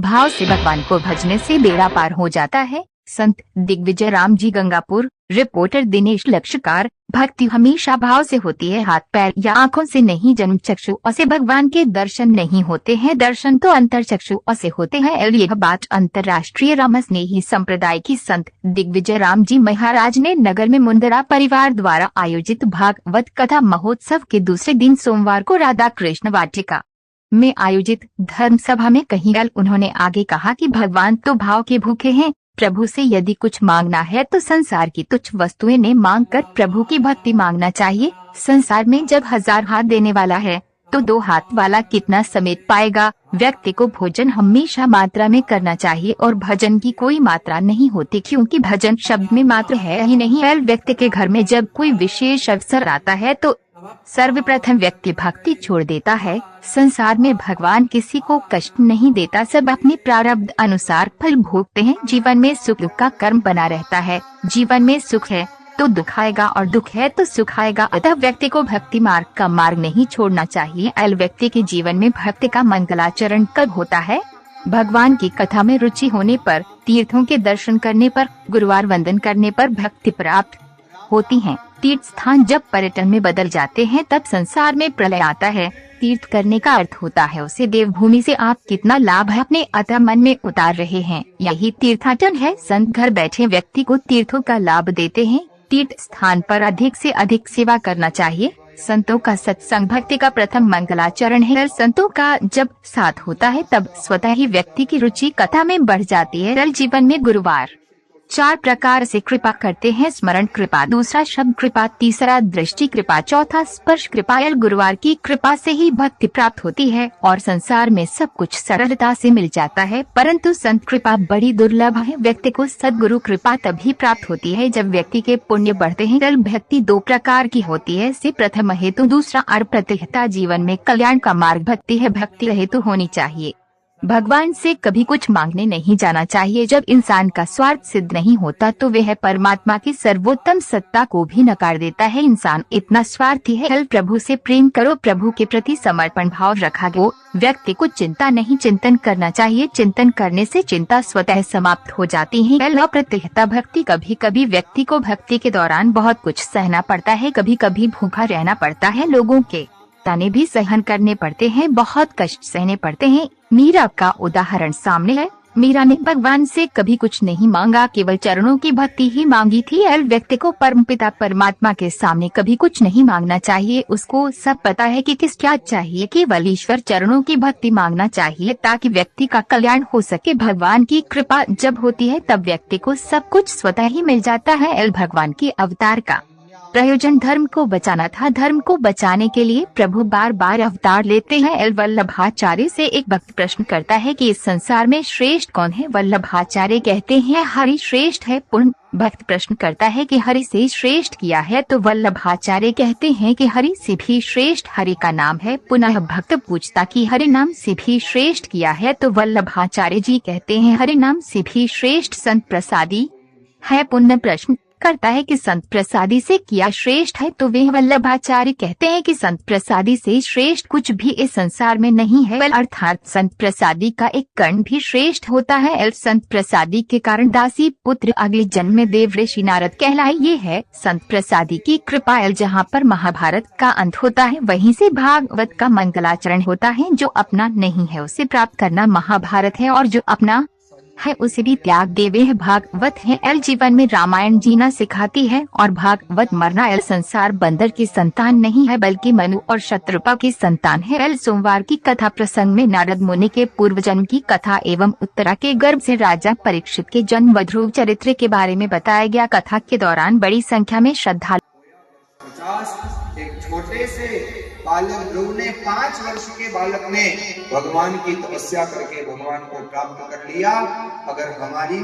भाव से भगवान को भजने से बेड़ा पार हो जाता है। संत दिग्विजय राम जी गंगापुर। रिपोर्टर दिनेश लक्षकार। भक्ति हमेशा भाव से होती है, हाथ पैर या आंखों से नहीं। जन्म चक्षु से भगवान के दर्शन नहीं होते हैं, दर्शन तो अंतर चक्षु से होते हैं। यह बात अंतर्राष्ट्रीय रामस्नेही संप्रदाय की संत दिग्विजय राम जी महाराज ने नगर में मुंदरा परिवार द्वारा आयोजित भागवत कथा महोत्सव के दूसरे दिन सोमवार को राधा कृष्ण वाटिका में आयोजित धर्म सभा में कही। उन्होंने आगे कहा कि भगवान तो भाव के भूखे हैं। प्रभु से यदि कुछ मांगना है तो संसार की तुच्छ वस्तुएं ने मांग कर प्रभु की भक्ति मांगना चाहिए। संसार में जब 1000 हाथ देने वाला है तो 2 हाथ वाला कितना समेट पाएगा। व्यक्ति को भोजन हमेशा मात्रा में करना चाहिए और भजन की कोई मात्रा नहीं होती, क्योंकि भजन शब्द में मात्र है ही नहीं। व्यक्ति के घर में जब कोई विशेष अवसर आता है तो सर्वप्रथम व्यक्ति भक्ति छोड़ देता है। संसार में भगवान किसी को कष्ट नहीं देता, सब अपने प्रारब्ध अनुसार फल भोगते हैं। जीवन में सुख का कर्म बना रहता है। जीवन में सुख है तो दुख आएगा और दुख है तो सुख आएगा। अतः व्यक्ति को भक्ति मार्ग का मार्ग नहीं छोड़ना चाहिए। व्यक्ति के जीवन में भक्ति का मंगलाचरण कब होता है? भगवान की कथा में रुचि होने पर, तीर्थों के दर्शन करने पर, गुरुवार वंदन करने पर भक्ति प्राप्त होती है। तीर्थ स्थान जब पर्यटन में बदल जाते हैं तब संसार में प्रलय आता है। तीर्थ करने का अर्थ होता है उसे देवभूमि से आप कितना लाभ है अपने अतः मन में उतार रहे हैं, यही तीर्थाटन है। संत घर बैठे व्यक्ति को तीर्थों का लाभ देते हैं। तीर्थ स्थान पर अधिक से अधिक सेवा करना चाहिए। संतों का सत्संग भक्ति का प्रथम मंगलाचरण है। संतों का जब साथ होता है तब स्वतः ही व्यक्ति की रुचि कथा में बढ़ जाती है। जीवन में गुरुवार 4 प्रकार से कृपा करते हैं। स्मरण कृपा, दूसरा शब्द कृपा, तीसरा दृष्टि कृपा, चौथा स्पर्श कृपा। गुरुवार की कृपा से ही भक्ति प्राप्त होती है और संसार में सब कुछ सरलता से मिल जाता है, परंतु संत कृपा बड़ी दुर्लभ है। व्यक्ति को सद्गुरु कृपा तभी प्राप्त होती है जब व्यक्ति के पुण्य बढ़ते हैं। भक्ति 2 प्रकार की होती है, से प्रथम हेतु, दूसरा अप्रतिहता। जीवन में कल्याण का मार्ग भक्ति है। भक्ति हेतु होनी चाहिए। भगवान से कभी कुछ मांगने नहीं जाना चाहिए। जब इंसान का स्वार्थ सिद्ध नहीं होता तो वह परमात्मा की सर्वोत्तम सत्ता को भी नकार देता है। इंसान इतना स्वार्थी है। प्रभु से प्रेम करो, प्रभु के प्रति समर्पण भाव रखा गया। व्यक्ति को चिंता नहीं चिंतन करना चाहिए। चिंतन करने से चिंता स्वतः समाप्त हो जाती है। अप्रतिहता भक्ति, कभी कभी व्यक्ति को भक्ति के दौरान बहुत कुछ सहना पड़ता है, कभी कभी भूखा रहना पड़ता है, लोगों के ताने भी सहन करने पड़ते हैं, बहुत कष्ट सहने पड़ते हैं। मीरा का उदाहरण सामने है। मीरा ने भगवान से कभी कुछ नहीं मांगा, केवल चरणों की भक्ति ही मांगी थी। व्यक्ति को परमपिता परमात्मा के सामने कभी कुछ नहीं मांगना चाहिए। उसको सब पता है कि किस क्या चाहिए, केवल ईश्वर चरणों की भक्ति मांगना चाहिए ताकि व्यक्ति का कल्याण हो सके। भगवान की कृपा जब होती है तब व्यक्ति को सब कुछ स्वतः ही मिल जाता है। भगवान के अवतार का प्रयोजन धर्म को बचाना था। धर्म को बचाने के लिए प्रभु बार बार अवतार लेते हैं। वल्लभाचार्य से एक भक्त प्रश्न करता है कि इस संसार में श्रेष्ठ कौन है? वल्लभाचार्य कहते हैं हरि श्रेष्ठ है। पूर्ण भक्त प्रश्न करता है कि हरि से श्रेष्ठ किया है? तो वल्लभाचार्य कहते हैं कि हरि से भी श्रेष्ठ हरि का नाम है। पुनः भक्त पूछता कि हरि नाम से भी श्रेष्ठ किया है? तो वल्लभाचार्य जी कहते हैं हरि नाम से भी श्रेष्ठ संत प्रसादी है। पुनः प्रश्न करता है कि संत प्रसादी से किया श्रेष्ठ है? तो वे वल्लभाचार्य कहते हैं कि संत प्रसादी से श्रेष्ठ कुछ भी इस संसार में नहीं है, अर्थात संत प्रसादी का एक कर्ण भी श्रेष्ठ होता है। संत प्रसादी के कारण दासी पुत्र अगले जन्म में देव ऋषि नारद कहलाए। ये है संत प्रसादी की कृपा। जहाँ पर महाभारत का अंत होता है वहीं से भागवत का मंगलाचरण होता है। जो अपना नहीं है उसे प्राप्त करना महाभारत है, और जो अपना है उसे भी त्याग देवे है भागवत है। जीवन में रामायण जीना सिखाती है और भागवत मरना। संसार बंदर की संतान नहीं है बल्कि मनु और शत्रुपा की संतान है। सोमवार की कथा प्रसंग में नारद मुनि के पूर्व जन्म की कथा एवं उत्तरा के गर्भ से राजा परीक्षित के जन्म व ध्रुव चरित्र के बारे में बताया गया। कथा के दौरान बड़ी संख्या में श्रद्धालु एक छोटे से बालक ध्रुव ने 5 वर्ष के बालक ने भगवान की तपस्या करके भगवान को प्राप्त कर लिया। अगर हमारी